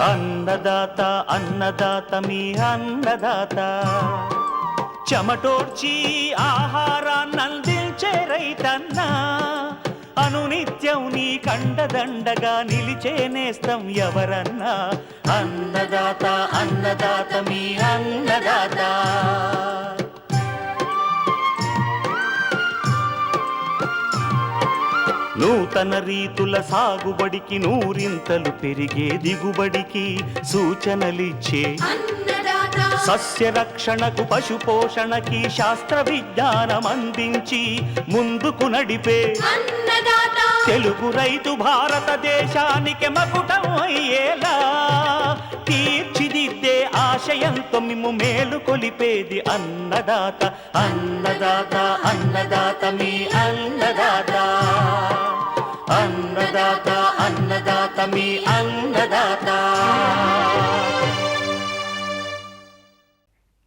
అన్నదాత అన్నదాత మీ అన్నదాత చెమటోడ్చి ఆహారాన్నందించే రైతన్నా అనునిత్యం నీ కండదండగా నిలిచే నేస్తం ఎవరన్నా అన్నదాత అన్నదాత మీ అన్నదాత. నూతన రీతుల సాగుబడికి నూరింతలు పెరిగే దిగుబడికి సూచనలిచ్చే సస్య రక్షణకు పశు పోషణకి శాస్త్ర విజ్ఞానం అందించి ముందుకు నడిపే తెలుగు రైతు భారతదేశానికి మకుటం అయ్యేలా తీర్చిదిద్దే ఆశయంతో మిమ్ము మేలు కొలిపేది అన్నదాత అన్నదాత అన్నదాత మీ అన్నదాత అన్నదాత అన్నదాత మీ అన్నదాత.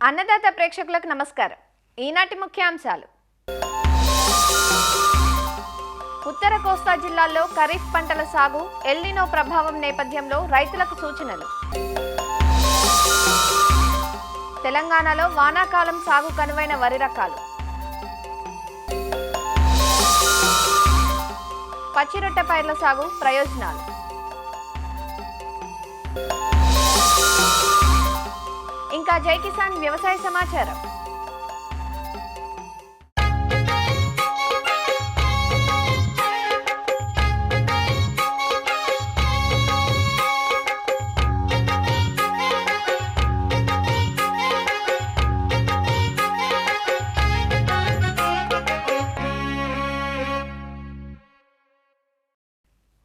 అన్నదాత ప్రేక్షకులకు నమస్కారం. ఈనాటి ముఖ్యాంశాలు: ఉత్తర కోస్తా జిల్లాల్లో ఖరీఫ్ పంటల సాగు, ఎల్నినో ప్రభావం నేపథ్యంలో రైతులకు సూచనలు. తెలంగాణలో వానాకాలం సాగు కనువైన వరి రకాలు. పచ్చిరొట్టె పైర్ల సాగు ప్రయోజనాలు. ఇంకా జై కిసాన్ వ్యవసాయ సమాచారం.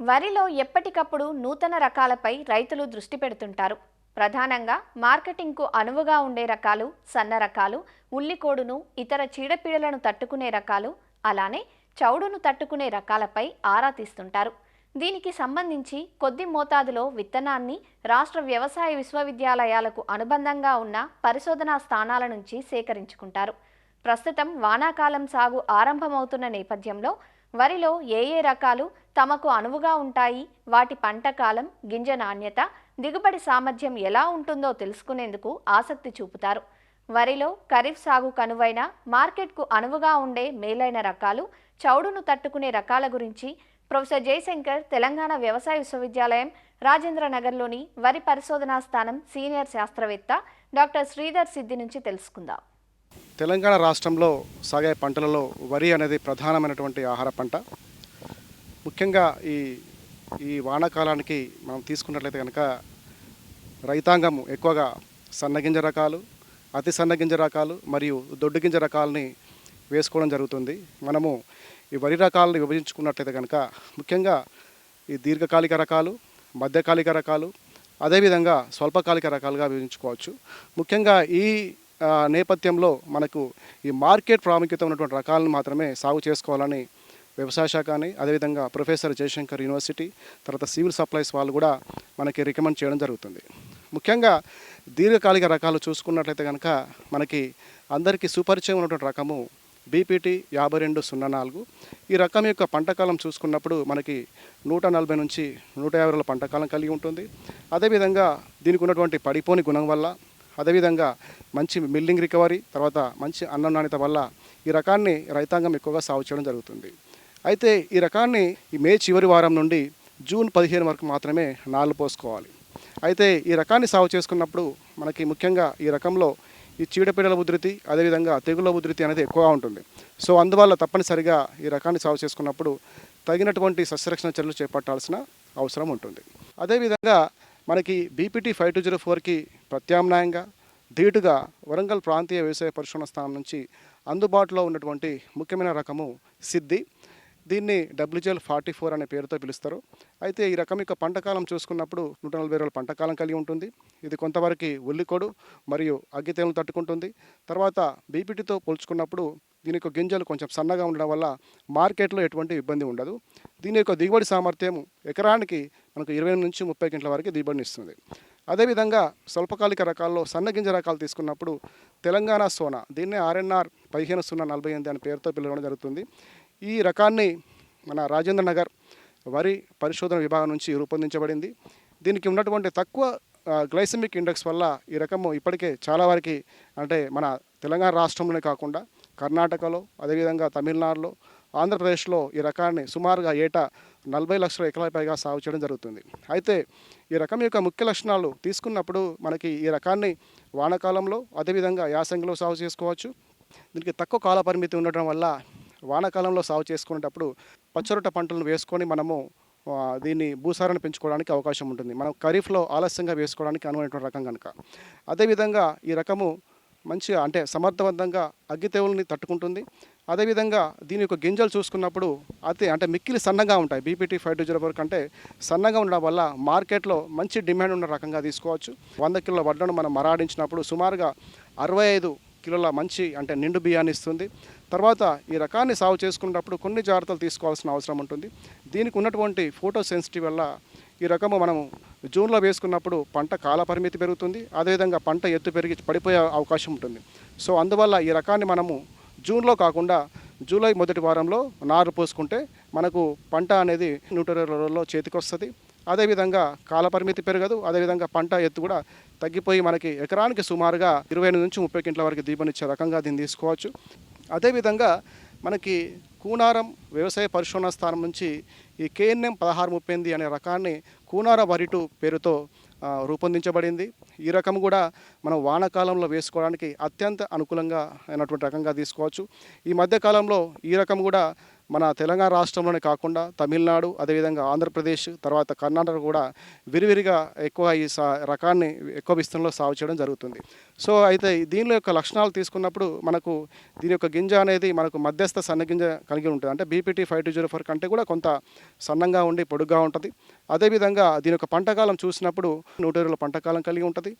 వరిలో ఎప్పటికప్పుడు నూతన రకాలపై రైతులు దృష్టి పెడుతుంటారు. ప్రధానంగా మార్కెటింగ్కు అనువుగా ఉండే రకాలు, సన్న రకాలు, ఉల్లికోడును, ఇతర చీడపీడలను తట్టుకునే రకాలు, అలానే చౌడును తట్టుకునే రకాలపై ఆరా తీస్తుంటారు. దీనికి సంబంధించి కొద్ది మోతాదులో విత్తనాన్ని రాష్ట్ర వ్యవసాయ విశ్వవిద్యాలయాలకు అనుబంధంగా ఉన్న పరిశోధనా స్థానాల నుంచి సేకరించుకుంటారు. ప్రస్తుతం వానాకాలం సాగు ఆరంభమవుతున్న నేపథ్యంలో వరిలో ఏ రకాలు తమకు అనువుగా ఉంటాయి, వాటి పంట కాలం, గింజ నాణ్యత, దిగుబడి సామర్థ్యం ఎలా ఉంటుందో తెలుసుకునేందుకు ఆసక్తి చూపుతారు. వరిలో ఖరీఫ్ సాగు కనువైన, మార్కెట్కు అనువుగా ఉండే మేలైన రకాలు, చౌడును తట్టుకునే రకాల గురించి ప్రొఫెసర్ జయశంకర్ తెలంగాణ వ్యవసాయ విశ్వవిద్యాలయం రాజేంద్రనగర్లోని వరి పరిశోధనా స్థానం సీనియర్ శాస్త్రవేత్త డాక్టర్ శ్రీధర్ సిద్ధి నుంచి తెలుసుకుందాం. తెలంగాణ రాష్ట్రంలో సాగే పంటలలో వరి అనేది ప్రధానమైనటువంటి ఆహార పంట. ముఖ్యంగా ఈ వానాకాలానికి మనం తీసుకున్నట్లయితే కనుక రైతాంగం ఎక్కువగా సన్నగింజ రకాలు, అతి సన్నగింజ రకాలు మరియు దొడ్డు గింజ రకాలని వేసుకోవడం జరుగుతుంది. మనము ఈ వరి రకాలను విభజించుకున్నట్లయితే కనుక ముఖ్యంగా ఈ దీర్ఘకాలిక రకాలు, మధ్యకాలిక రకాలు, అదేవిధంగా స్వల్పకాలిక రకాలుగా విభజించుకోవచ్చు. ముఖ్యంగా ఈ నేపథ్యంలో మనకు ఈ మార్కెట్ ప్రాముఖ్యత ఉన్నటువంటి రకాలను మాత్రమే సాగు చేసుకోవాలని వ్యవసాయ శాఖ అని, అదేవిధంగా ప్రొఫెసర్ జయశంకర్ యూనివర్సిటీ, తర్వాత సివిల్ సప్లైస్ వాళ్ళు కూడా మనకి రికమెండ్ చేయడం జరుగుతుంది. ముఖ్యంగా దీర్ఘకాలిక రకాలు చూసుకున్నట్లయితే కనుక మనకి అందరికీ సుపరిచయం ఉన్నటువంటి రకము బీపీటీ 5204. ఈ రకం యొక్క పంటకాలం చూసుకున్నప్పుడు మనకి 140 నుంచి 150 రోజుల పంటకాలం కలిగి ఉంటుంది. అదేవిధంగా దీనికి ఉన్నటువంటి పడిపోని గుణం వల్ల, అదేవిధంగా మంచి మిల్లింగ్ రికవరీ, తర్వాత మంచి అన్నం నాణ్యత వల్ల ఈ రకాన్ని రైతాంగం ఎక్కువగా సాగు చేయడం జరుగుతుంది. అయితే ఈ రకాన్ని ఈ మే చివరి వారం నుండి జూన్ 15 వరకు మాత్రమే నాళ్ళు పోసుకోవాలి. అయితే ఈ రకాన్ని సాగు చేసుకున్నప్పుడు మనకి ముఖ్యంగా ఈ రకంలో ఈ చీడపీడల ఉధృతి, అదేవిధంగా తెగుళ్ళ ఉధృతి అనేది ఎక్కువగా ఉంటుంది. సో అందువల్ల తప్పనిసరిగా ఈ రకాన్ని సాగు చేసుకున్నప్పుడు తగినటువంటి సస్యరక్షణ చర్యలు చేపట్టాల్సిన అవసరం ఉంటుంది. అదేవిధంగా మనకి బీపీటీ 5204కి ప్రత్యామ్నాయంగా ధీటుగా వరంగల్ ప్రాంతీయ వ్యవసాయ పరిశోధన స్థానం నుంచి అందుబాటులో ఉన్నటువంటి ముఖ్యమైన రకము సిద్ధి. దీన్ని WGL44 అనే పేరుతో పిలుస్తారు. అయితే ఈ రకం యొక్క పంటకాలం చూసుకున్నప్పుడు 140 రోజుల పంటకాలం కలిగి ఉంటుంది. ఇది కొంతవరకు ఉల్లికోడు మరియు అగ్గితేలను తట్టుకుంటుంది. తర్వాత బీపీటీతో పోల్చుకున్నప్పుడు దీని యొక్క గింజలు కొంచెం సన్నగా ఉండడం వల్ల మార్కెట్లో ఎటువంటి ఇబ్బంది ఉండదు. దీని యొక్క దిగుబడి సామర్థ్యం ఎకరానికి మనకు 20 నుంచి 30 క్వింటాల వరకు దిగుబడిని ఇస్తుంది. అదేవిధంగా స్వల్పకాలిక రకాల్లో సన్నగింజ రకాలు తీసుకున్నప్పుడు తెలంగాణ సోనా, దీన్నే RNR 15048 అనే పేరుతో పిలవడం జరుగుతుంది. ఈ రకాన్ని మన రాజేంద్ర నగర్ వరి పరిశోధన విభాగం నుంచి రూపొందించబడింది. దీనికి ఉన్నటువంటి తక్కువ గ్లైసెమిక్ ఇండెక్స్ వల్ల ఈ రకము ఇప్పటికే చాలా వరకు అంటే మన తెలంగాణ రాష్ట్రంలోనే కాకుండా కర్ణాటకలో, అదేవిధంగా తమిళనాడులో, ఆంధ్రప్రదేశ్లో ఈ రకాన్ని సుమారుగా ఏటా 40 లక్షల ఎకరాల పైగా సాగు చేయడం జరుగుతుంది. అయితే ఈ రకం యొక్క ముఖ్య లక్షణాలు తీసుకున్నప్పుడు మనకి ఈ రకాన్ని వానాకాలంలో, అదేవిధంగా యాసంగిలో సాగు చేసుకోవచ్చు. దీనికి తక్కువ కాల పరిమితి ఉండటం వల్ల వానాకాలంలో సాగు చేసుకునేటప్పుడు పచ్చరొట్ట పంటలను వేసుకొని మనము దీన్ని భూసారాన్ని పెంచుకోవడానికి అవకాశం ఉంటుంది. మనం ఖరీఫ్లో ఆలస్యంగా వేసుకోవడానికి అనువైనటువంటి రకం కనుక. అదేవిధంగా ఈ రకము మంచిగా అంటే సమర్థవంతంగా అగ్గి తెగుల్ని తట్టుకుంటుంది. అదేవిధంగా దీని యొక్క గింజలు చూసుకున్నప్పుడు అంటే మిక్కిలి సన్నగా ఉంటాయి. బీపీటీ 5204 కంటే సన్నగా ఉండడం వల్ల మార్కెట్లో మంచి డిమాండ్ ఉన్న రకంగా తీసుకోవచ్చు. 100 కిలోల వడ్లను మనం మరాడించినప్పుడు సుమారుగా 65 కిలోల మంచి అంటే నిండు బియ్యాన్ని ఇస్తుంది. తర్వాత ఈ రకాన్ని సాగు చేసుకున్నప్పుడు కొన్ని జాగ్రత్తలు తీసుకోవాల్సిన అవసరం ఉంటుంది. దీనికి ఉన్నటువంటి ఫోటో సెన్సిటివ్ వల్ల ఈ రకము మనము జూన్లో వేసుకున్నప్పుడు పంట కాల పరిమితి పెరుగుతుంది. అదేవిధంగా పంట ఎత్తు పెరిగి పడిపోయే అవకాశం ఉంటుంది. సో అందువల్ల ఈ రకాన్ని మనము జూన్లో కాకుండా జూలై మొదటి వారంలో నారు పోసుకుంటే మనకు పంట అనేది 120 రోజుల్లో చేతికి వస్తుంది. అదేవిధంగా కాలపరిమితి పెరగదు. అదేవిధంగా పంట ఎత్తు కూడా తగ్గిపోయి మనకి ఎకరానికి సుమారుగా 20 నుంచి 30 క్వింటాల వరకు దిగుబడినిచ్చే రకంగా దీన్ని తీసుకోవచ్చు. అదేవిధంగా మనకి కూనారం వ్యవసాయ పరిశోధన స్థానం నుంచి ఈ KNM 1638 అనే రకాన్ని కూనార వరి2 పేరుతో రూపొందించబడింది. ఈ రకం కూడా మనం వానాకాలంలో వేసుకోవడానికి అత్యంత అనుకూలంగా అయినటువంటి రకంగా తీసుకోవచ్చు. ఈ మధ్యకాలంలో ఈ రకం కూడా మన తెలంగాణ రాష్ట్రంలోనే కాకుండా తమిళనాడు, అదేవిధంగా ఆంధ్రప్రదేశ్, తర్వాత కర్ణాటక కూడా విరివిరిగా ఎక్కువ ఈ రకాన్ని ఎక్కువ విస్తీర్ణంలో సాగు చేయడం జరుగుతుంది. సో అయితే దీనిలో యొక్క లక్షణాలు తీసుకున్నప్పుడు మనకు దీని యొక్క గింజ అనేది మనకు మధ్యస్థ సన్న గింజ కలిగి ఉంటుంది. అంటే బీపీటీ 5204 కంటే కూడా కొంత సన్నంగా ఉండి పొడుగ్గా ఉంటుంది. అదేవిధంగా దీని యొక్క పంటకాలం చూసినప్పుడు 120 పంటకాలం కలిగి ఉంటుంది.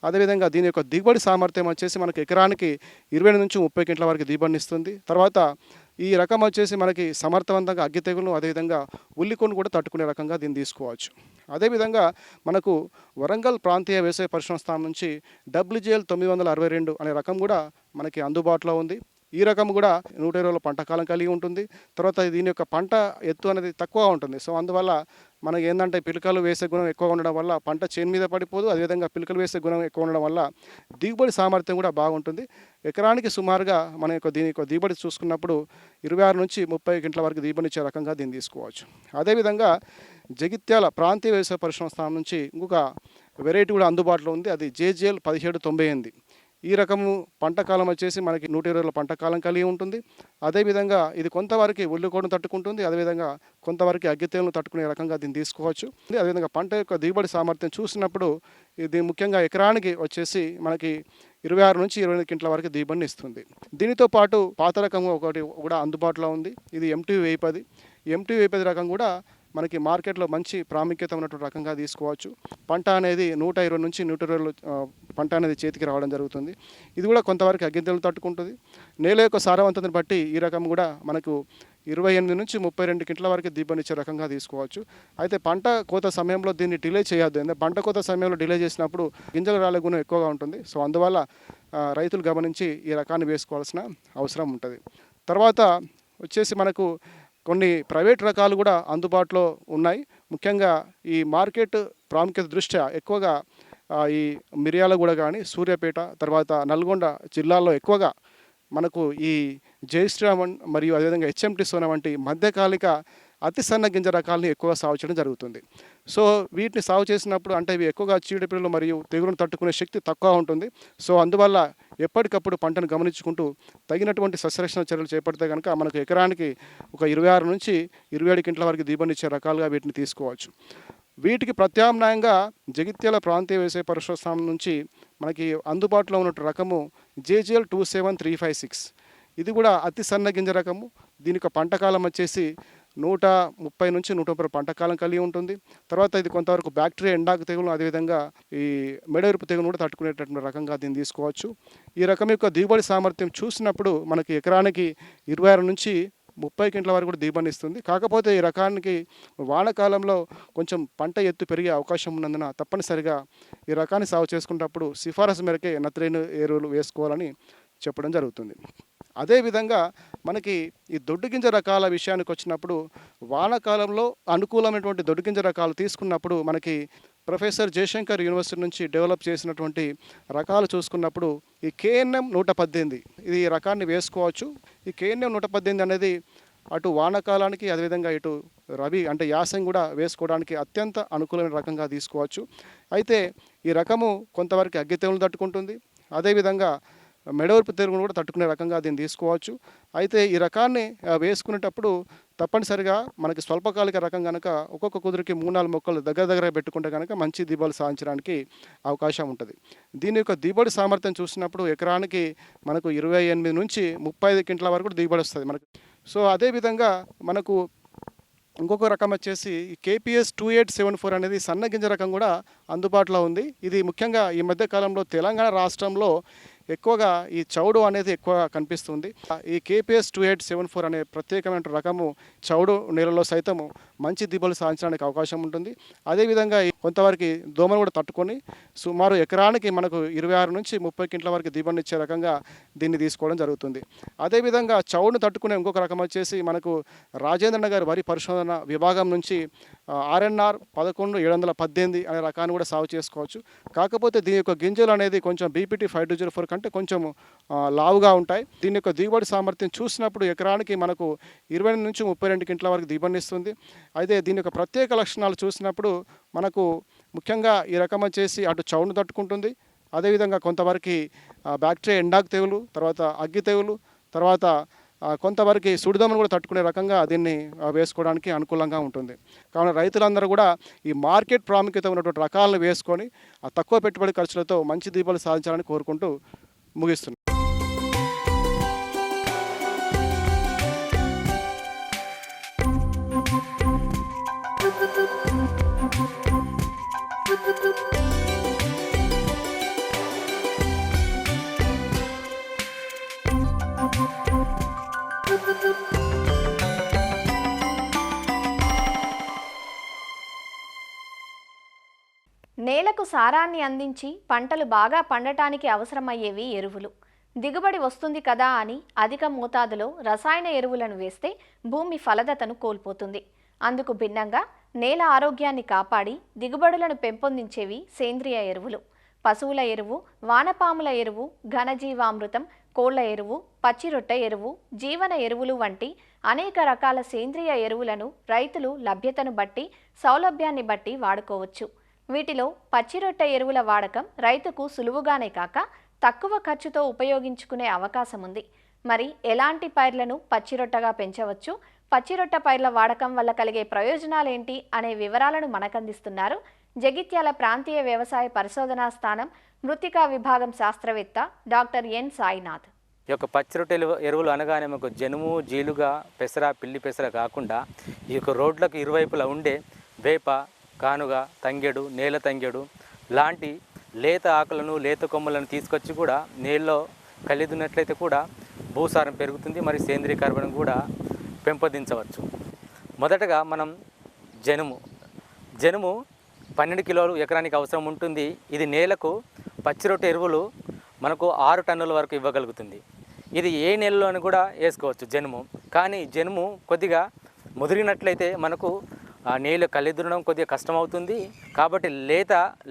అదేవిధంగా దీని యొక్క దిగుబడి సామర్థ్యం వచ్చేసి మనకి ఎకరానికి 20 నుంచి 30 క్వింటాల వరకు దిగుబడిని ఇస్తుంది. తర్వాత ఈ రకం వచ్చేసి మనకి సమర్థవంతంగా అగ్గి తెగులు, అదేవిధంగా ఉల్లికొను కూడా తట్టుకునే రకంగా దీన్ని తీసుకోవచ్చు. అదేవిధంగా మనకు వరంగల్ ప్రాంతీయ వ్యవసాయ పరిశోధన స్థానం నుంచి WGL 962 అనే రకం కూడా మనకి అందుబాటులో ఉంది. ఈ రకం కూడా 120 రోజుల పంటకాలం కలిగి ఉంటుంది. తర్వాత దీని యొక్క పంట ఎత్తు అనేది తక్కువ ఉంటుంది. సో అందువల్ల మనకి ఏంటంటే పిలకలు వేసే గుణం ఎక్కువ ఉండడం వల్ల పంట చేను మీద పడిపోదు. అదేవిధంగా పిలకలు వేసే గుణం ఎక్కువ ఉండడం వల్ల దిగుబడి సామర్థ్యం కూడా బాగుంటుంది. ఎకరానికి సుమారుగా మన యొక్క దీని యొక్క దిగుబడి చూసుకున్నప్పుడు 26 నుంచి 30 క్వింటాల వరకు దిగుబడి ఇచ్చే రకంగా దీన్ని తీసుకోవచ్చు. అదేవిధంగా జగిత్యాల ప్రాంతీయ వ్యవసాయ పరిశోధన స్థానం నుంచి ఇంకొక వెరైటీ కూడా అందుబాటులో ఉంది. అది JGL 1798. ఈ రకము పంటకాలం వచ్చేసి మనకి 120 రోజుల పంటకాలం కలిగి ఉంటుంది. అదేవిధంగా ఇది కొంతవరకు ఉల్లికోడును తట్టుకుంటుంది. అదేవిధంగా కొంతవరకు అగ్గితేలను తట్టుకునే రకంగా దీన్ని తీసుకోవచ్చు. అదేవిధంగా పంట యొక్క దిగుబడి సామర్థ్యం చూసినప్పుడు ఇది ముఖ్యంగా ఎకరానికి వచ్చేసి మనకి 26 నుంచి 28 క్వింటాల వరకు దిగుబడిని ఇస్తుంది. దీనితో పాటు పాత రకం ఒకటి కూడా అందుబాటులో ఉంది. ఇది MTV 1010. MTV 1010 రకం కూడా మనకి మార్కెట్లో మంచి ప్రాముఖ్యత ఉన్నటువంటి రకంగా తీసుకోవచ్చు. పంట అనేది 120 నుంచి 120 పంట అనేది చేతికి రావడం జరుగుతుంది. ఇది కూడా కొంతవరకు అగ్గితెగులు తట్టుకుంటుంది. నేల యొక్క సారవంతతను బట్టి ఈ రకం కూడా మనకు 28 నుంచి 32 క్వింటాల వరకు దిగుబడినిచ్చే రకంగా తీసుకోవచ్చు. అయితే పంట కోత సమయంలో దీన్ని డిలే చేయొద్దు. ఎందుకంటే పంట కోత సమయంలో డిలే చేసినప్పుడు గింజలు రాలే గుణం ఎక్కువగా ఉంటుంది. సో అందువల్ల రైతులు గమనించి ఈ రకాన్ని వేసుకోవాల్సిన అవసరం ఉంటుంది. తర్వాత వచ్చేసి మనకు కొన్ని ప్రైవేట్ రకాలు కూడా అందుబాటులో ఉన్నాయి. ముఖ్యంగా ఈ మార్కెట్ ప్రాముఖ్యత దృష్ట్యా ఎక్కువగా ఈ మిర్యాలగూడ కానీ, సూర్యాపేట, తర్వాత నల్గొండ జిల్లాల్లో ఎక్కువగా మనకు ఈ జయశ్రీరామ్ మరియు అదేవిధంగా HMT సోనా వంటి మధ్యకాలిక అతి సన్న గింజ రకాలని ఎక్కువగా సాగు చేయడం జరుగుతుంది. సో వీటిని సాగు చేసినప్పుడు అంటే ఇవి ఎక్కువగా చీడపీడలు మరియు తెగులను తట్టుకునే శక్తి తక్కువ ఉంటుంది. సో అందువల్ల ఎప్పటికప్పుడు పంటను గమనించుకుంటూ తగినటువంటి సస్యరక్షణ చర్యలు చేపడితే కనుక మనకు ఎకరానికి ఒక 26 నుంచి 27 క్వింటాల వరకు దిగుబడినిచ్చే రకాలుగా వీటిని తీసుకోవచ్చు. వీటికి ప్రత్యామ్నాయంగా జగిత్యాల ప్రాంతీయ వ్యవసాయ పరిశోధన స్థానం నుంచి మనకి అందుబాటులో ఉన్న రకము JGL 27356. ఇది కూడా అతి సన్న గింజ రకము. దీని యొక్క పంటకాలం వచ్చేసి 130 నుంచి 130 పంటకాలం కలిగి ఉంటుంది. తర్వాత ఇది కొంతవరకు బ్యాక్టీరియా ఎండాకు తెగులు, అదేవిధంగా ఈ మెడవిరుపు తెగులు కూడా తట్టుకునేటటువంటి రకంగా దీన్ని తీసుకోవచ్చు. ఈ రకం యొక్క దిగుబడి సామర్థ్యం చూసినప్పుడు మనకి ఎకరానికి 26 నుంచి 30 క్వింటాల వరకు కూడా దిగుబడిని ఇస్తుంది. కాకపోతే ఈ రకానికి వానాకాలంలో కొంచెం పంట ఎత్తు పెరిగే అవకాశం ఉన్నందున తప్పనిసరిగా ఈ రకాన్ని సాగు చేసుకున్నప్పుడు సిఫారసు మేరకే నత్రజని ఎరువులు వేసుకోవాలని చెప్పడం జరుగుతుంది. అదేవిధంగా మనకి ఈ దొడ్డుగింజ రకాల విషయానికి వచ్చినప్పుడు వానాకాలంలో అనుకూలమైనటువంటి దొడ్డుగింజ రకాలు తీసుకున్నప్పుడు మనకి ప్రొఫెసర్ జయశంకర్ యూనివర్సిటీ నుంచి డెవలప్ చేసినటువంటి రకాలు చూసుకున్నప్పుడు ఈ KNM 118 ఇది రకాన్ని వేసుకోవచ్చు. ఈ KNM 118 అనేది అటు వానాకాలానికి అదేవిధంగా ఇటు రబీ అంటే యాసంగి కూడా వేసుకోవడానికి అత్యంత అనుకూలమైన రకంగా తీసుకోవచ్చు. అయితే ఈ రకము కొంతవరకు అగ్గి తెగులు తట్టుకుంటుంది, అదేవిధంగా మెడవరపు తెరుగును కూడా తట్టుకునే రకంగా దీన్ని తీసుకోవచ్చు. అయితే ఈ రకాన్ని వేసుకునేటప్పుడు తప్పనిసరిగా మనకి స్వల్పకాలిక రకం కనుక ఒక్కొక్క కుదురుకి 3-4 మొక్కలు దగ్గర పెట్టుకుంటే కనుక మంచి దిగుబడి సాధించడానికి అవకాశం ఉంటుంది. దీని యొక్క దిగుబడి సామర్థ్యం చూసినప్పుడు ఎకరానికి మనకు 28 నుంచి 35 క్వింటాల వరకు దిగుబడి వస్తుంది మనకు. సో అదేవిధంగా మనకు ఇంకొక రకం వచ్చేసి KPS 2874 అనేది సన్న గింజ రకం కూడా అందుబాటులో ఉంది. ఇది ముఖ్యంగా ఈ మధ్య కాలంలో తెలంగాణ రాష్ట్రంలో ఎక్కువగా ఈ చౌడు అనేది ఎక్కువగా కనిపిస్తుంది. ఈ KPS 2874 అనే ప్రత్యేకమైన రకము చౌడు నేలలో సైతము మంచి దిగుబడులు సాధించడానికి అవకాశం ఉంటుంది. అదేవిధంగా కొంతవరకు దోమను కూడా తట్టుకొని సుమారు ఎకరానికి మనకు 26 నుంచి 30 క్వింటాల వరకు దిగుబడిని ఇచ్చే రకంగా దీన్ని తీసుకోవడం జరుగుతుంది. అదేవిధంగా చౌడును తట్టుకునే ఇంకొక రకం వచ్చేసి మనకు రాజేంద్రన్న గారి వరి పరిశోధన విభాగం నుంచి RNR 11718 అనే రకాన్ని కూడా సాగు చేసుకోవచ్చు. కాకపోతే దీని యొక్క గింజలు అనేది కొంచెం BPT 5204 కంటే కొంచెం లావుగా ఉంటాయి. దీని యొక్క దిగుబడి సామర్థ్యం చూసినప్పుడు ఎకరానికి మనకు 20 నుంచి 32 క్వింటాల వరకు దిగుబడిని ఇస్తుంది. అయితే దీని యొక్క ప్రత్యేక లక్షణాలు చూసినప్పుడు మనకు ముఖ్యంగా ఈ రకం వచ్చేసి అటు చౌడును తట్టుకుంటుంది, అదేవిధంగా కొంతవరకు బ్యాక్టీరియా ఎండాకు తెగులు, తర్వాత అగ్గి తెగులు, తర్వాత కొంతవరకు సుడిదోమను కూడా తట్టుకునే రకంగా దీన్ని వేసుకోవడానికి అనుకూలంగా ఉంటుంది. కావున రైతులందరూ కూడా ఈ మార్కెట్ ప్రాముఖ్యత ఉన్నటువంటి రకాలను వేసుకొని ఆ తక్కువ పెట్టుబడి ఖర్చులతో మంచి దిగుబడులు సాధించాలని కోరుకుంటూ ముగిస్తున్నాను. నేలకు సారాన్ని అందించి పంటలు బాగా పండటానికి అవసరమయ్యేవి ఎరువులు. దిగుబడి వస్తుంది కదా అని అధిక మోతాదులో రసాయన ఎరువులను వేస్తే భూమి ఫలదతను కోల్పోతుంది. అందుకు భిన్నంగా నేల ఆరోగ్యాన్ని కాపాడి దిగుబడులను పెంపొందించేవి సేంద్రియ ఎరువులు. పశువుల ఎరువు, వానపాముల ఎరువు, ఘనజీవామృతం, కోళ్ల ఎరువు, పచ్చిరొట్ట ఎరువు, జీవన ఎరువులు వంటి అనేక రకాల సేంద్రియ ఎరువులను రైతులు లభ్యతను బట్టి, సౌలభ్యాన్ని బట్టి వాడుకోవచ్చు. వీటిలో పచ్చిరొట్ట ఎరువుల వాడకం రైతుకు సులువుగానే కాక తక్కువ ఖర్చుతో ఉపయోగించుకునే అవకాశం ఉంది. మరి ఎలాంటి పైర్లను పచ్చిరొట్టగా పెంచవచ్చు, పచ్చిరొట్ట పైర్ల వాడకం వల్ల కలిగే ప్రయోజనాలేంటి అనే వివరాలను మనకందిస్తున్నారు జగిత్యాల ప్రాంతీయ వ్యవసాయ పరిశోధనా స్థానం మృత్తికా విభాగం శాస్త్రవేత్త డాక్టర్ ఎన్ సాయినాథ్. ఈ యొక్క పచ్చిరొట్టె ఎరువులు అనగానే మనకు జనుము, జీలుగా, పెసర, పిల్లి పెసర కాకుండా ఈ యొక్క రోడ్లకు ఇరువైపులా ఉండే వేప, కానుగ, తంగెడు, నేల తంగెడు లాంటి లేత ఆకులను, లేత కొమ్మలను తీసుకొచ్చి కూడా నీళ్ళలో కలిదున్నట్లయితే కూడా భూసారం పెరుగుతుంది, మరి సేంద్రీయ కర్బనం కూడా పెంపొందించవచ్చు. మొదటగా మనం జనుము 12 కిలోలు ఎకరానికి అవసరం ఉంటుంది. ఇది నేలకు పచ్చిరొట్టె ఎరువులు మనకు 6 టన్నుల వరకు ఇవ్వగలుగుతుంది. ఇది ఏ నెలలోని కూడా వేసుకోవచ్చు జనుము. కానీ జనుము కొద్దిగా ముదిరినట్లయితే మనకు ఆ నీళ్ళు కలిదునడం కొద్దిగా కష్టమవుతుంది. కాబట్టి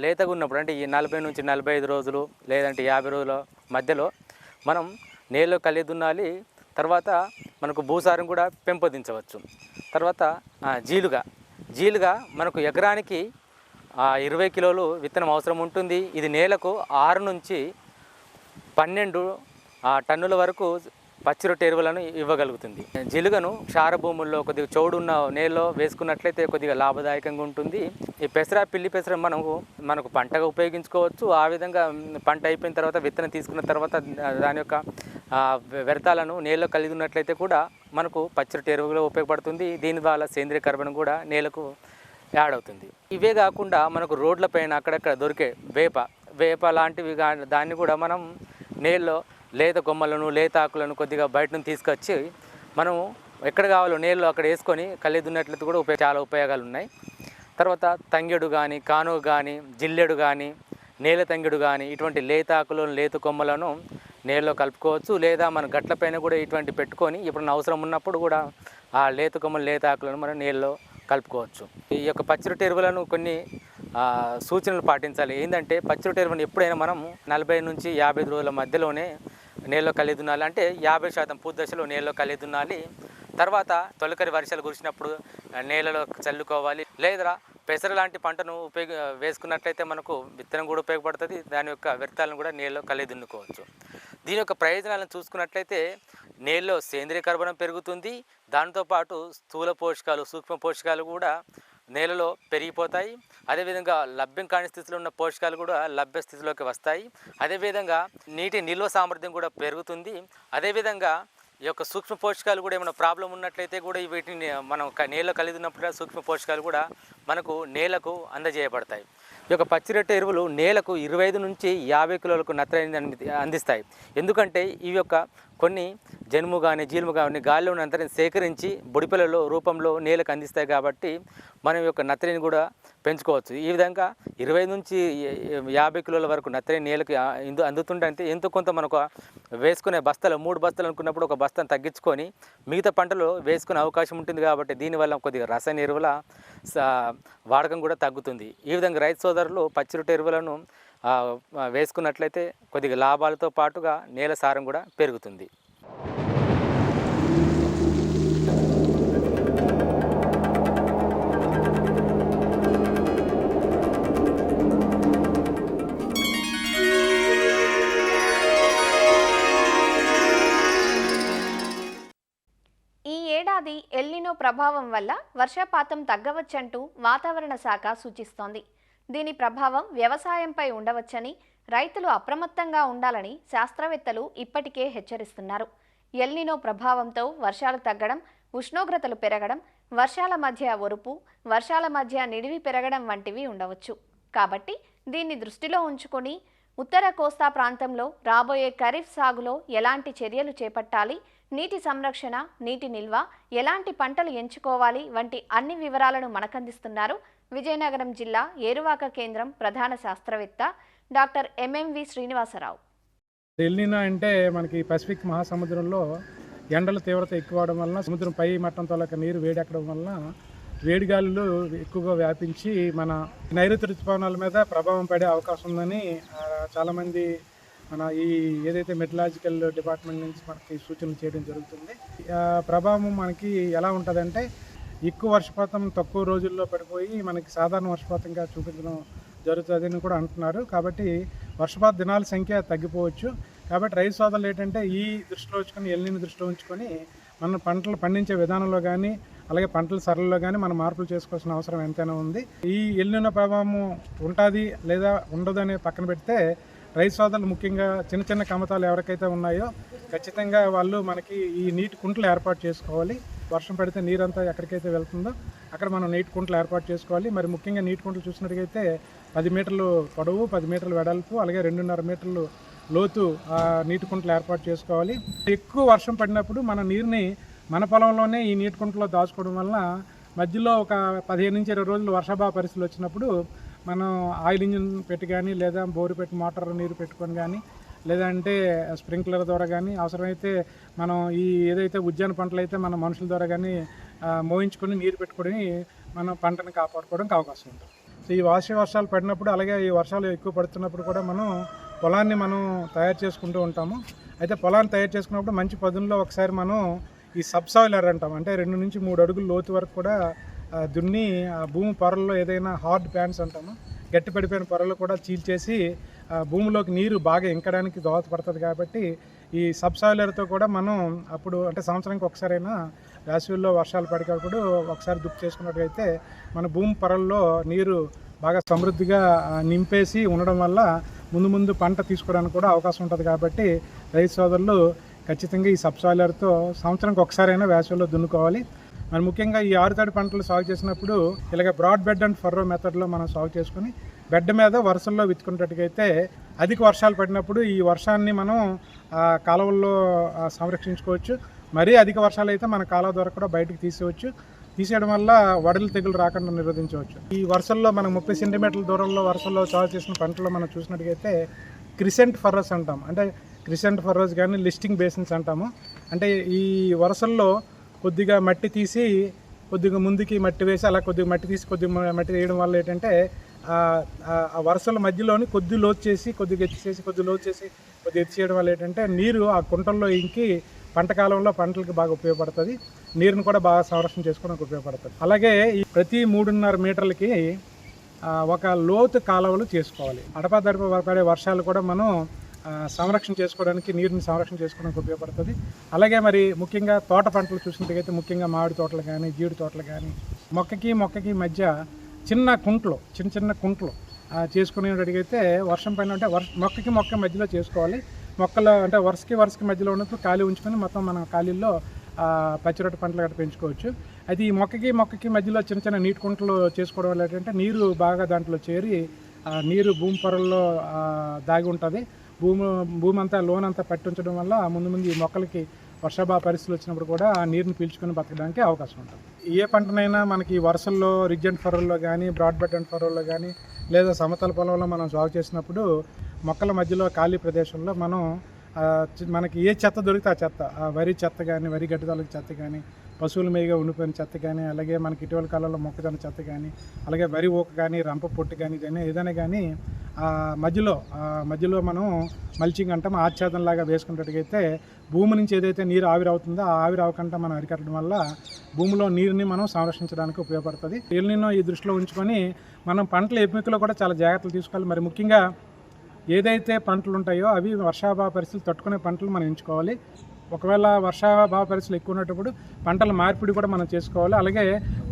లేతగా ఉన్నప్పుడు అంటే ఈ 40 నుంచి 45 రోజులు లేదంటే 50 రోజుల మధ్యలో మనం నీళ్ళు కలిదున్నాలి. తర్వాత మనకు భూసారం కూడా పెంపొందించవచ్చు. తర్వాత జీలుగా మనకు ఎకరానికి 20 కిలోలు విత్తనం అవసరం ఉంటుంది. ఇది నేలకు 6 నుంచి 12 టన్నుల వరకు పచ్చిరొట్టె ఎరువులను ఇవ్వగలుగుతుంది. జీలుగను క్షార భూముల్లో కొద్దిగా చౌడున్న నేలలో వేసుకున్నట్లయితే కొద్దిగా లాభదాయకంగా ఉంటుంది. ఈ పెసర, పిల్లి పెసర మనకు పంటగా ఉపయోగించుకోవచ్చు. ఆ విధంగా పంట అయిపోయిన తర్వాత విత్తనం తీసుకున్న తర్వాత దాని యొక్క వ్యర్థాలను నేలలో కలిగి ఉన్నట్లయితే కూడా మనకు పచ్చిరొట్టె ఎరువుగా ఉపయోగపడుతుంది. దీని ద్వారా సేంద్రీయ కర్బనం కూడా నేలకు యాడ్ అవుతుంది. ఇవే కాకుండా మనకు రోడ్లపైన అక్కడక్కడ దొరికే వేప లాంటివి దాన్ని కూడా మనం నేలలో లేత కొమ్మలను, లేత ఆకులను కొద్దిగా బయట నుంచి తీసుకొచ్చి మనము ఎక్కడ కావాలో నేలలో అక్కడ వేసుకొని కలిదున్నట్లయితే కూడా చాలా ఉపయోగాలు ఉన్నాయి. తర్వాత తంగెడు కానీ, కానుగ కానీ, జిల్లెడు కానీ, నేల తంగెడు కానీ ఇటువంటి లేత ఆకులను, లేత కొమ్మలను నేలలో కలుపుకోవచ్చు. లేదా మన గట్లపైన కూడా ఇటువంటి పెట్టుకొని ఇప్పుడు అవసరం ఉన్నప్పుడు కూడా ఆ లేత కొమ్మలు, లేత ఆకులను మనం నేలలో కలుపుకోవచ్చు. ఈ యొక్క పచ్చిరొట్టె ఎరువులను కొన్ని సూచనలు పాటించాలి. ఏంటంటే పచ్చి రొట్టె ఎరువును ఎప్పుడైనా మనం 40 నుంచి 55 రోజుల మధ్యలోనే నేలలో కలిగి దున్నాలి. అంటే 50% పూర్తి దశలో నేలలో కలిగి దున్నాలి. తర్వాత తొలకరి వర్షాలు కురిసినప్పుడు నేలలో చల్లుకోవాలి. లేదా పెసర లాంటి పంటను వేసుకున్నట్లయితే మనకు విత్తనం కూడా ఉపయోగపడుతుంది. దాని యొక్క వ్యర్థాలను కూడా నేలలో కలిగి దున్నుకోవచ్చు. దీని యొక్క ప్రయోజనాలను చూసుకున్నట్లయితే నేలలో సేంద్రియ కర్బనం పెరుగుతుంది. దాంతోపాటు స్థూల పోషకాలు, సూక్ష్మ పోషకాలు కూడా నేలలో పెరిగిపోతాయి. అదేవిధంగా లభ్యం కాని స్థితిలో ఉన్న పోషకాలు కూడా లభ్య స్థితిలోకి వస్తాయి. అదేవిధంగా నీటి నిల్వ సామర్థ్యం కూడా పెరుగుతుంది. అదేవిధంగా ఈ యొక్క సూక్ష్మ పోషకాలు కూడా ఏమైనా ప్రాబ్లం ఉన్నట్లయితే కూడా వీటిని మనం నేలలో కలిగి ఉన్నప్పుడు సూక్ష్మ పోషకాలు కూడా మనకు నేలకు అందజేయబడతాయి. ఈ యొక్క పచ్చి రొట్టె ఎరువులు నేలకు 25 నుంచి 50 కిలోలకు నత్రజనిని అందిస్తాయి. ఎందుకంటే ఈ యొక్క కొన్ని జనుము కానీ జీలుము కానీ గాలిలో ఉన్నంతరం సేకరించి బుడిపిలలో రూపంలో నేలకు అందిస్తాయి. కాబట్టి మనం యొక్క నత్రజని కూడా పెంచుకోవచ్చు. ఈ విధంగా 20 నుంచి 50 కిలోల వరకు నత్రజని నేలకు అందుతుంటే ఎంతో కొంత మనకు వేసుకునే బస్తాలు 3 బస్తాలు అనుకున్నప్పుడు ఒక బస్తాను తగ్గించుకొని మిగతా పంటలు వేసుకునే అవకాశం ఉంటుంది. కాబట్టి దీనివల్ల కొద్దిగా రసాయన ఎరువుల వాడకం కూడా తగ్గుతుంది. ఈ విధంగా రైతు సోదరులు పచ్చి రొట్టె ఎరువులను వేసుకున్నట్లయితే కొద్దిగా లాభాలతో పాటుగా నేల సారం కూడా పెరుగుతుంది. ఈ ఏడాది ఎల్నినో ప్రభావం వల్ల వర్షపాతం తగ్గవచ్చంటూ వాతావరణ శాఖ సూచిస్తోంది. దీని ప్రభావం వ్యవసాయంపై ఉండవచ్చని, రైతులు అప్రమత్తంగా ఉండాలని శాస్త్రవేత్తలు ఇప్పటికే హెచ్చరిస్తున్నారు. ఎల్నినో ప్రభావంతో వర్షాలు తగ్గడం, ఉష్ణోగ్రతలు పెరగడం, వర్షాల మధ్య ఒరుపు, వర్షాల మధ్య నిడివి పెరగడం వంటివి ఉండవచ్చు. కాబట్టి దీన్ని దృష్టిలో ఉంచుకొని ఉత్తర కోస్తా ప్రాంతంలో రాబోయే ఖరీఫ్ సాగులో ఎలాంటి చర్యలు చేపట్టాలి, నీటి సంరక్షణ, నీటి నిల్వ, ఎలాంటి పంటలు ఎంచుకోవాలి వంటి అన్ని వివరాలను మనకందిస్తున్నారు విజయనగరం జిల్లా ఏరువాక కేంద్రం ప్రధాన శాస్త్రవేత్త డాక్టర్ ఎంఎంవి శ్రీనివాసరావు. ఎల్నినో అంటే మనకి పసిఫిక్ మహాసముద్రంలో ఎండల తీవ్రత ఎక్కువ అవడం వలన సముద్రం పై మట్టంతో నీరు వేడెక్కడం వలన వేడిగాలులు ఎక్కువగా వ్యాపించి మన నైరుతి ఋతుపవనాల మీద ప్రభావం పడే అవకాశం ఉందని చాలామంది మన ఈ ఏదైతే మెటలాజికల్ డిపార్ట్మెంట్ నుంచి మనకి సూచనలు చేయడం జరుగుతుంది. ప్రభావం మనకి ఎలా ఉంటుందంటే ఎక్కువ వర్షపాతం తక్కువ రోజుల్లో పడిపోయి మనకి సాధారణ వర్షపాతంగా చూపించడం జరుగుతుందని కూడా అంటున్నారు. కాబట్టి వర్షపాత దినాల సంఖ్య తగ్గిపోవచ్చు. కాబట్టి రైతు సోదరులు ఏంటంటే ఈ దృష్టిలో ఉంచుకొని ఎల్నినో దృష్టిలో ఉంచుకొని మన పంటలు పండించే విధానంలో కానీ అలాగే పంటల సరళలో కానీ మనం మార్పులు చేసుకోవాల్సిన అవసరం ఎంతైనా ఉంది. ఈ ఎల్నినో ప్రభావం ఉంటుంది లేదా ఉండదు అనే పక్కన పెడితే రైతు సోదరులు ముఖ్యంగా చిన్న చిన్న కమతాలు ఎవరికైతే ఉన్నాయో ఖచ్చితంగా వాళ్ళు మనకి ఈ నీటి కుంటలు ఏర్పాటు చేసుకోవాలి. వర్షం పడితే నీరంతా ఎక్కడికైతే వెళ్తుందో అక్కడ మనం నీటి కుంటలు ఏర్పాటు చేసుకోవాలి. మరి ముఖ్యంగా నీటి కుంటలు చూసినట్టుగైతే 10 మీటర్లు పొడవు, 10 మీటర్లు వెడల్పు, అలాగే 2.5 మీటర్లు లోతు నీటి కుంటలు ఏర్పాటు చేసుకోవాలి. ఎక్కువ వర్షం పడినప్పుడు మన నీరుని మన పొలంలోనే ఈ నీటి కుంటలో దాచుకోవడం వలన మధ్యలో ఒక 15 నుంచి 20 రోజులు వర్షాభావ పరిస్థితులు వచ్చినప్పుడు మనం ఆయిల్ ఇంజిన్ పెట్టి కానీ లేదా బోరు పెట్టి మోటార్ నీరు పెట్టుకొని కానీ లేదంటే స్ప్రింక్లర్ ద్వారా కానీ అవసరమైతే మనం ఈ ఏదైతే ఉద్యాన పంటలు అయితే మన మనుషుల ద్వారా కానీ మోయించుకొని నీరు పెట్టుకొని మనం పంటను కాపాడుకోవడానికి అవకాశం ఉంటుంది. సో ఈ వర్షాలు పడినప్పుడు అలాగే ఈ వర్షాలు ఎక్కువ పడుతున్నప్పుడు కూడా మనం పొలాన్ని మనం తయారు చేసుకుంటూ ఉంటాము. అయితే పొలాన్ని తయారు చేసుకున్నప్పుడు మంచి పదుల్లో ఒకసారి మనం ఈ సబ్సాయిలర్ అంటాం, అంటే 2 నుంచి 3 అడుగుల లోతు వరకు కూడా దున్ని భూమి పొరల్లో ఏదైనా హార్డ్ ప్యాన్స్ అంటాము, గట్టి పడిపోయిన పొరలు కూడా చీల్చేసి భూమిలోకి నీరు బాగా ఇంకడానికి దోహదపడుతుంది. కాబట్టి ఈ సబ్సాయిలర్తో కూడా మనం అప్పుడు అంటే సంవత్సరానికి ఒకసారైనా వేసవిలో వర్షాలు పడినప్పుడు ఒకసారి దుక్కు చేసుకున్నట్టయితే మన భూమి పొరల్లో నీరు బాగా సమృద్ధిగా నింపేసి ఉండడం వల్ల ముందు పంట తీసుకోవడానికి కూడా అవకాశం ఉంటుంది. కాబట్టి రైతు సోదరులు ఖచ్చితంగా ఈ సబ్సాయిలర్తో సంవత్సరానికి ఒకసారైనా వేసవిలో దున్నుకోవాలి. మరి ముఖ్యంగా ఈ ఆరుతడి పంటలు సాగు చేసినప్పుడు ఇలాగ బ్రాడ్ బెడ్ అండ్ ఫర్రో మెథడ్లో మనం సాగు చేసుకుని బెడ్ మీద వరుసల్లో విత్తుకున్నట్టుగైతే అధిక వర్షాలు పడినప్పుడు ఈ వర్షాన్ని మనం కాలువల్లో సంరక్షించుకోవచ్చు. మరీ అధిక వర్షాలు అయితే మన కాలువ ద్వారా కూడా బయటకు తీసేయడం వల్ల వడలు తెగులు రాకుండా నిరోధించవచ్చు. ఈ వర్షంలో మనం 30 సెంటీమీటర్ల దూరంలో వర్షంలో సాగు చేసిన పంటలో మనం చూసినట్టుగైతే క్రిసెంట్ ఫర్రోస్ అంటాం, అంటే క్రిసెంట్ ఫర్రోస్ కానీ లిస్టింగ్ బేసిన్స్ అంటాము. అంటే ఈ వరుసల్లో కొద్దిగా మట్టి తీసి కొద్దిగా ముందుకి మట్టి వేసి అలా కొద్దిగా మట్టి తీసి కొద్దిగా మట్టి వేయడం వల్ల ఏంటంటే ఆ వరుసల మధ్యలోని కొద్ది లోతు చేసి కొద్దిగా ఎత్తి చేసి కొద్ది లోతు చేసి కొద్దిగా ఎత్తి చేయడం వల్ల ఏంటంటే నీరు ఆ కుంటల్లో ఇంకి పంట కాలంలో పంటలకు బాగా ఉపయోగపడుతుంది, నీరుని కూడా బాగా సంరక్షణ చేసుకోవడానికి ఉపయోగపడుతుంది. అలాగే ఈ ప్రతి 3.5 మీటర్లకి ఒక లోతు కాలువలు చేసుకోవాలి. అడపాదడప పడే వర్షాలు కూడా మనం సంరక్షణ చేసుకోవడానికి, నీరుని సంరక్షణ చేసుకోవడానికి ఉపయోగపడుతుంది. అలాగే మరి ముఖ్యంగా తోట పంటలు చూసినట్టుగైతే ముఖ్యంగా మామిడి తోటలు కానీ జీడి తోటలు కానీ మొక్కకి మధ్య చిన్న కుంటలు చేసుకునేటట్టుగైతే వర్షం పైన అంటే మొక్కకి మొక్క మధ్యలో చేసుకోవాలి. మొక్కలు అంటే వరుసకి మధ్యలో ఉన్నప్పుడు ఖాళీ ఉంచుకొని మొత్తం మనం ఖాళీల్లో పచ్చిరొట్ట పంటలు గట్రా పెంచుకోవచ్చు. అది ఈ మొక్కకి మధ్యలో చిన్న నీటి కుంటలు చేసుకోవడం వల్ల ఏంటంటే నీరు బాగా దాంట్లో చేరి నీరు భూమి పొరల్లో దాగి ఉంటుంది. భూమి అంతా లోనంతా పట్టి ఉంచడం వల్ల ముందు ఈ మొక్కలకి వర్షాభావ పరిస్థితులు వచ్చినప్పుడు కూడా ఆ నీరుని పీల్చుకొని బతకడానికి అవకాశం ఉంటుంది. ఏ పంటనైనా మనకి వరుసల్లో రిడ్జ్ అండ్ ఫరోల్లో కానీ బ్రాడ్ బెడ్ అండ్ ఫరోల్లో కానీ లేదా సమతల పొలంలో మనం సాగు చేసినప్పుడు మొక్కల మధ్యలో ఖాళీ ప్రదేశంలో మనం మనకి ఏ చెత్త దొరికితే ఆ చెత్త, వరి చెత్త కానీ వరి గడ్డిదాలకు చెత్త కానీ పశువుల మేయగా ఉండిపోయిన చెత్త కానీ అలాగే మనకి ఇటీవల కాలంలో మొక్కజొన్న చెత్త కానీ అలాగే వరి ఊక కానీ రంప పొట్టు కానీ ఏదైనా కానీ మధ్యలో మనం మల్చింగ్ అంటాం ఆచ్ఛాదనలాగా వేసుకున్నట్టుగైతే భూమి నుంచి ఏదైతే నీరు ఆవిరవుతుందో ఆ ఆవిరవకుండా మనం అరికట్టడం వల్ల భూమిలో నీరుని మనం సంరక్షించడానికి ఉపయోగపడుతుంది. ఎల్నినో ఈ దృష్టిలో ఉంచుకొని మనం పంటల ఎంపికలో కూడా చాలా జాగ్రత్తలు తీసుకోవాలి. మరి ముఖ్యంగా ఏదైతే పంటలు ఉంటాయో అవి వర్షాభావ పరిస్థితులు తట్టుకునే పంటలు మనం ఎంచుకోవాలి. ఒకవేళ వర్షాభావ పరిస్థితులు ఎక్కువ ఉన్నప్పుడు పంటల మార్పిడి కూడా మనం చేసుకోవాలి. అలాగే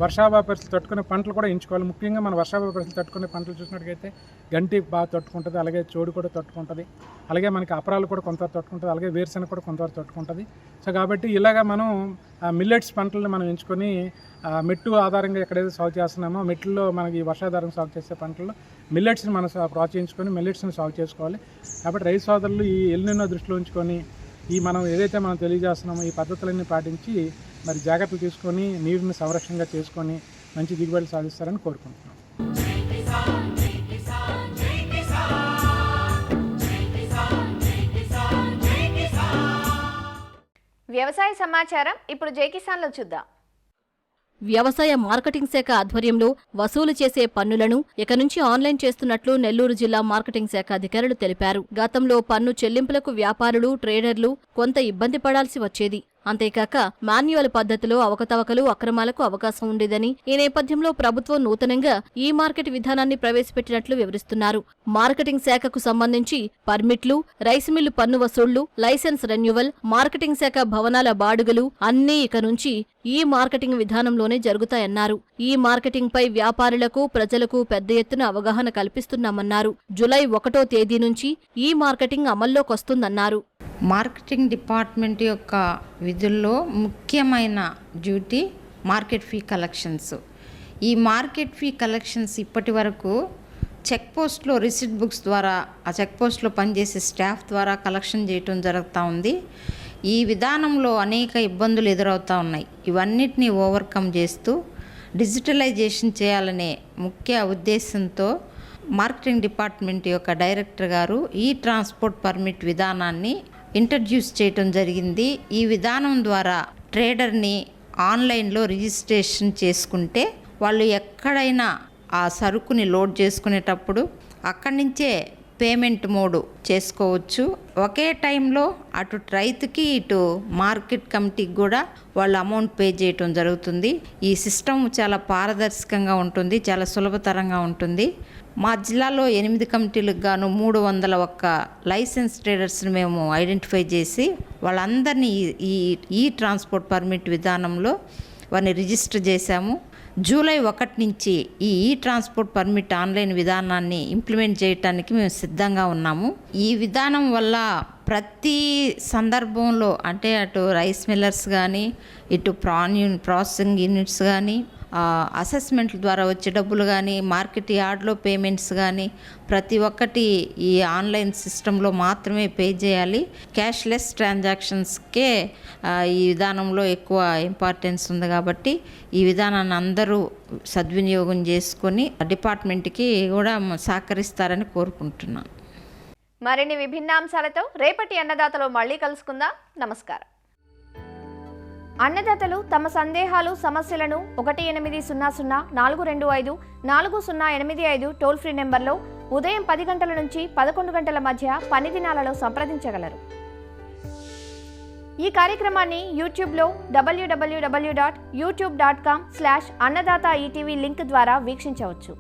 వర్షాభావ పరిస్థితులు తట్టుకునే పంటలు కూడా ఎంచుకోవాలి. ముఖ్యంగా మన వర్షాభావ పరిస్థితులు తట్టుకునే పంటలు చూసినట్టుగైతే గంటి బాగా తట్టుకుంటుంది, అలాగే చోడు కూడా తట్టుకుంటుంది, అలాగే మనకి అపరాలు కూడా కొంతవరకు తట్టుకుంటుంది, అలాగే వేరుశెనగ కూడా కొంతవరకు తట్టుకుంటుంది. సో కాబట్టి ఇలాగా మనం మిల్లెట్స్ పంటలను మనం ఎంచుకొని మెట్టు ఆధారంగా ఎక్కడైతే సాగు చేస్తున్నామో మెట్లలో మనకి వర్షాధారం సాగు చేసే పంటల్లో మిల్లెట్స్ని మనం ప్రోత్సహించుకొని మిల్లెట్స్ని సాగు చేసుకోవాలి. కాబట్టి రైతు సోదరులు ఈ ఎల్నినో దృష్టిలో ఉంచుకొని మనం ఏదైతే మనం తెలియజేస్తున్నామో ఈ పద్ధతులన్నీ పాటించి మరి జాగ్రత్తలు తీసుకొని నీరుని సంరక్షణగా చేసుకొని మంచి దిగుబడులు సాధిస్తారని కోరుకుంటున్నాం. వ్యవసాయ సమాచారం ఇప్పుడు జై కిసాన్లో చూద్దాం. వ్యవసాయ మార్కెటింగ్ శాఖ ఆధ్వర్యంలో వసూలు చేసే పన్నులను ఇక నుంచి ఆన్లైన్ చేస్తున్నట్లు నెల్లూరు జిల్లా మార్కెటింగ్ శాఖ అధికారులు తెలిపారు. గతంలో పన్ను చెల్లింపులకు వ్యాపారులు, ట్రేడర్లు కొంత ఇబ్బంది పడాల్సి వచ్చేది. అంతేకాక మాన్యువల్ పద్ధతిలో అవకతవకలు, అక్రమాలకు అవకాశం ఉండేదని ఈ నేపథ్యంలో ప్రభుత్వం నూతనంగా ఈ మార్కెట్ విధానాన్ని ప్రవేశపెట్టినట్లు వివరిస్తున్నారు. మార్కెటింగ్ శాఖకు సంబంధించి పర్మిట్లు, రైస్ మిల్లు పన్ను వసూళ్లు, లైసెన్స్ రెన్యువల్, మార్కెటింగ్ శాఖ భవనాల బాడుగలు అన్నీ ఇక నుంచి ఈ మార్కెటింగ్ విధానంలోనే జరుగుతాయన్నారు. ఈ మార్కెటింగ్ పై వ్యాపారులకు, ప్రజలకు పెద్ద ఎత్తున అవగాహన కల్పిస్తున్నామన్నారు. జూలై 1వ తేదీ నుంచి ఈ మార్కెటింగ్ అమల్లోకొస్తుందన్నారు. మార్కెటింగ్ డిపార్ట్మెంట్ యొక్క విధుల్లో ముఖ్యమైన డ్యూటీ మార్కెట్ ఫీ కలెక్షన్స్. ఈ మార్కెట్ ఫీ కలెక్షన్స్ ఇప్పటి వరకు చెక్ పోస్ట్లో రిసిట్ బుక్స్ ద్వారా ఆ చెక్ పోస్ట్లో పనిచేసే స్టాఫ్ ద్వారా కలెక్షన్ చేయటం జరుగుతూ ఉంది. ఈ విధానంలో అనేక ఇబ్బందులు ఎదురవుతూ ఉన్నాయి. ఇవన్నిటినీ ఓవర్కమ్ చేస్తూ డిజిటలైజేషన్ చేయాలనే ముఖ్య ఉద్దేశంతో మార్కెటింగ్ డిపార్ట్మెంట్ యొక్క డైరెక్టర్ గారు ఈ ట్రాన్స్పోర్ట్ పర్మిట్ విధానాన్ని ఇంట్రడ్యూస్ చేయటం జరిగింది. ఈ విధానం ద్వారా ట్రేడర్ని ఆన్లైన్లో రిజిస్ట్రేషన్ చేసుకుంటే వాళ్ళు ఎక్కడైనా ఆ సరుకుని లోడ్ చేసుకునేటప్పుడు అక్కడి నుంచే పేమెంట్ మోడ్ చేసుకోవచ్చు. ఒకే టైంలో అటు రైతుకి ఇటు మార్కెట్ కమిటీకి కూడా వాళ్ళు అమౌంట్ పే చేయటం జరుగుతుంది. ఈ సిస్టమ్ చాలా పారదర్శకంగా ఉంటుంది, చాలా సులభతరంగా ఉంటుంది. మా జిల్లాలో 8 కమిటీలకు గాను 301 లైసెన్స్ ట్రేడర్స్ని మేము ఐడెంటిఫై చేసి వాళ్ళందరినీ ఈ ట్రాన్స్పోర్ట్ పర్మిట్ విధానంలో వారిని రిజిస్టర్ చేశాము. జూలై 1 నుంచి ఈ ట్రాన్స్పోర్ట్ పర్మిట్ ఆన్లైన్ విధానాన్ని ఇంప్లిమెంట్ చేయడానికి మేము సిద్ధంగా ఉన్నాము. ఈ విధానం వల్ల ప్రతి సందర్భంలో అంటే అటు రైస్ మిల్లర్స్ కానీ ఇటు ప్రాసెసింగ్ యూనిట్స్ కానీ అసెస్మెంట్ల ద్వారా వచ్చే డబ్బులు కానీ మార్కెట్ యార్డ్లో పేమెంట్స్ కానీ ప్రతి ఒక్కటి ఈ ఆన్లైన్ సిస్టంలో మాత్రమే పే చేయాలి. క్యాష్లెస్ ట్రాన్సాక్షన్స్కే ఈ విధానంలో ఎక్కువ ఇంపార్టెన్స్ ఉంది కాబట్టి ఈ విధానాన్ని అందరూ సద్వినియోగం చేసుకొని డిపార్ట్మెంట్కి కూడా సహకరిస్తారని కోరుకుంటున్నాను. మరిన్ని విభిన్న అంశాలతో రేపటి అన్నదాతలో మళ్ళీ కలుసుకుందాం. నమస్కారం. అన్నదాతలు తమ సందేహాలు సమస్యలను 1800-425-4085 టోల్ ఫ్రీ నెంబర్లో ఉదయం 10 గంటల నుంచి 11 గంటల మధ్య పని దినాలలో సంప్రదించగలరు. ఈ కార్యక్రమాన్ని యూట్యూబ్లో www.youtube.com/annadaata ETV లింక్ ద్వారా వీక్షించవచ్చు.